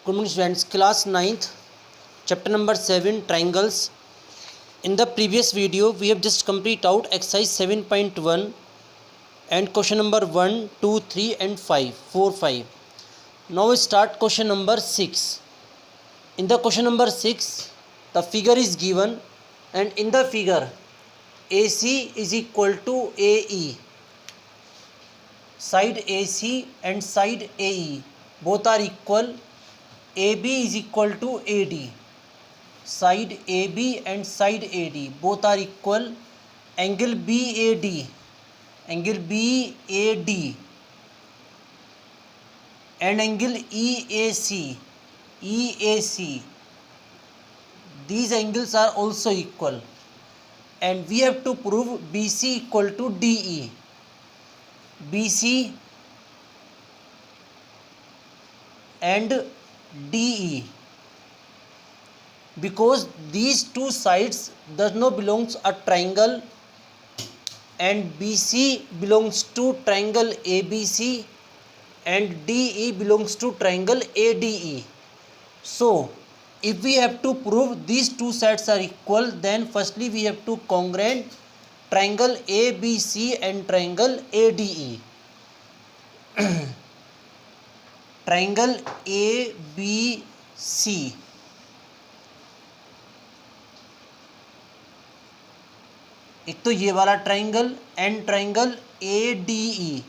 Good morning students, class 9th, chapter number 7, triangles. In the previous video, we have just complete out exercise 7.1 and question number 1, 2, 3 and 5, 4, 5. Now we start question number 6. In the question number 6, the figure is given and in the figure, AC is equal to AE. Side AC and side AE both are equal. AB is equal to AD. Side AB and side AD both are equal. Angle BAD and angle EAC, these angles are also equal, and we have to prove BC equal to DE. BC and DE, because these two sides does not belongs a triangle, and BC belongs to triangle ABC and DE belongs to triangle ADE. So if we have to prove these two sides are equal, then firstly we have to congruent triangle ABC and triangle ADE. Triangle ABC, एक तो ये वाला triangle and triangle ADE.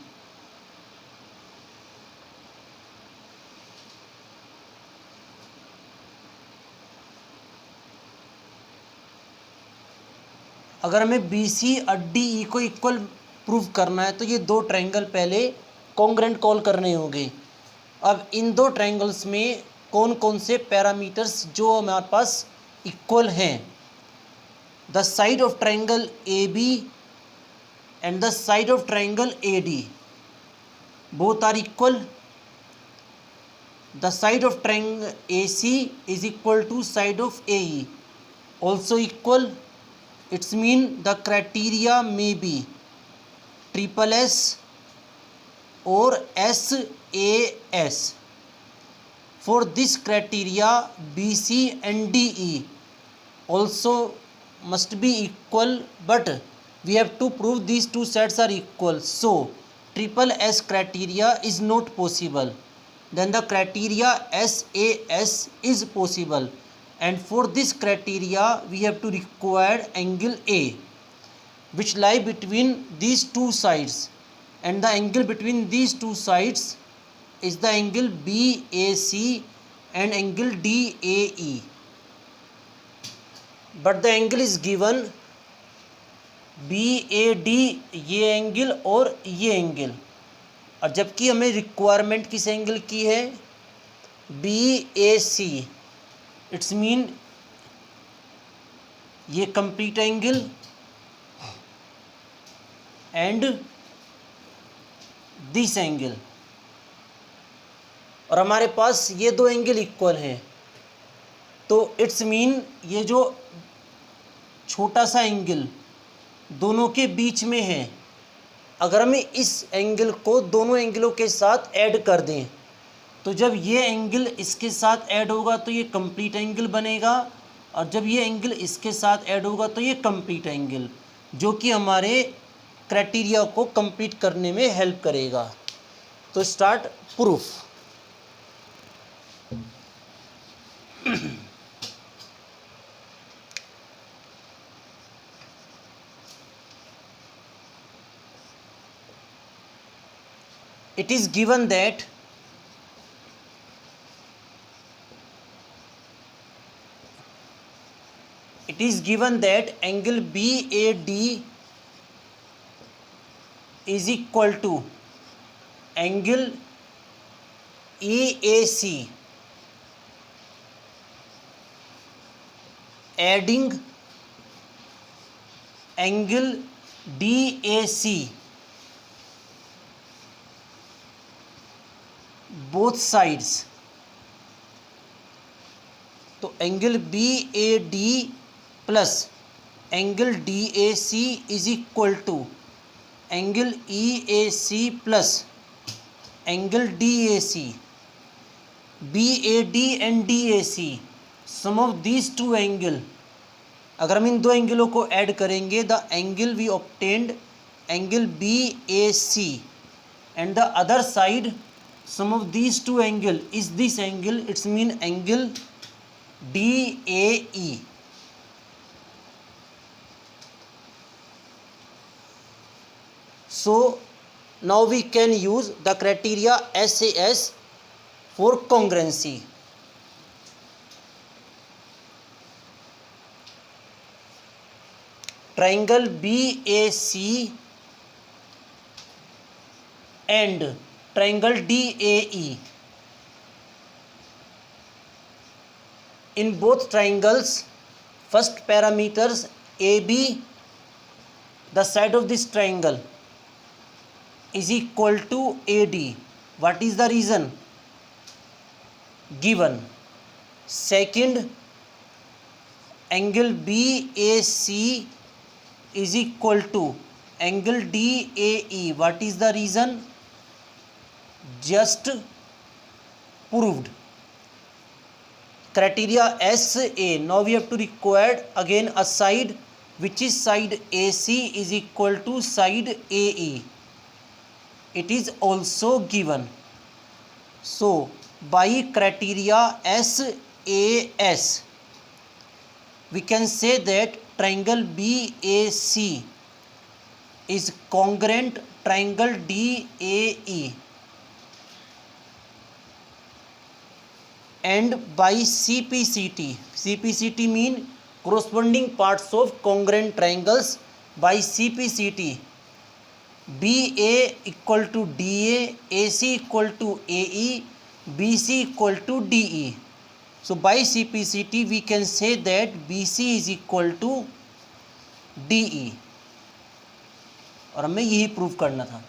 अगर हमें BC और DE को equal prove करना है तो ये दो ट्राइंगल पहले कॉन्ग्रेंट कॉल करने होंगे. अब इन दो ट्राइंगल्स में कौन कौन से पैरामीटर्स जो हमारे पास इक्वल हैं. The side of triangle AB and the side of triangle AD both are equal. The side of triangle AC is equal to side of AE also equal. It's mean the criteria में be SSS or SAS. For this criteria, BC and DE also must be equal, but we have to prove these two sets are equal. So SSS criteria is not possible. Then the criteria SAS is possible, and for this criteria we have to require angle A, which lie between these two sides, and the angle between these two sides is the angle BAC and angle DAE. But the angle is given BAD, ये angle और ये angle, और जबकि हमें requirement किस angle की है, BAC. It's mean ये complete angle and this angle, और हमारे पास ये दो एंगल इक्वल हैं. तो इट्स मीन ये जो छोटा सा एंगल दोनों के बीच में है, अगर हमें इस एंगल को दोनों एंगलों के साथ ऐड कर दें तो जब ये एंगल इसके साथ ऐड होगा तो ये कंप्लीट एंगल बनेगा, और जब ये एंगल इसके साथ ऐड होगा तो ये कंप्लीट एंगल, जो कि हमारे क्राइटेरिया को कंप्लीट करने में हेल्प करेगा. तो start proof. It is given that angle BAD is equal to angle EAC adding angle DAC both sides. तो angle BAD plus angle DAC is equal to angle EAC plus angle DAC. BAD and DAC, sum of these two angle, अगर हम इन दो एंगलों को add करेंगे, the angle we obtained angle BAC and the other side sum of these two angle is this angle, it's mean angle DAE. So now we can use the criteria SAS for congruency. Triangle BAC and triangle DAE. In both triangles, first parameters AB, the side of this triangle, is equal to AD. What is the reason? Given. Second, angle BAC is equal to angle DAE. What is the reason? Just proved. Criteria SA. Now we have to require again a side, which is side AC is equal to side AE. It is also given. So by criteria SAS, we can say that triangle BAC is congruent triangle DAE. And by CPCT mean corresponding parts of congruent triangles. By CPCT, BA equal to DA, AC equal to AE, BC equal to DE. So by CPCT we can say that BC is equal to DE, और हमें यही prove करना था.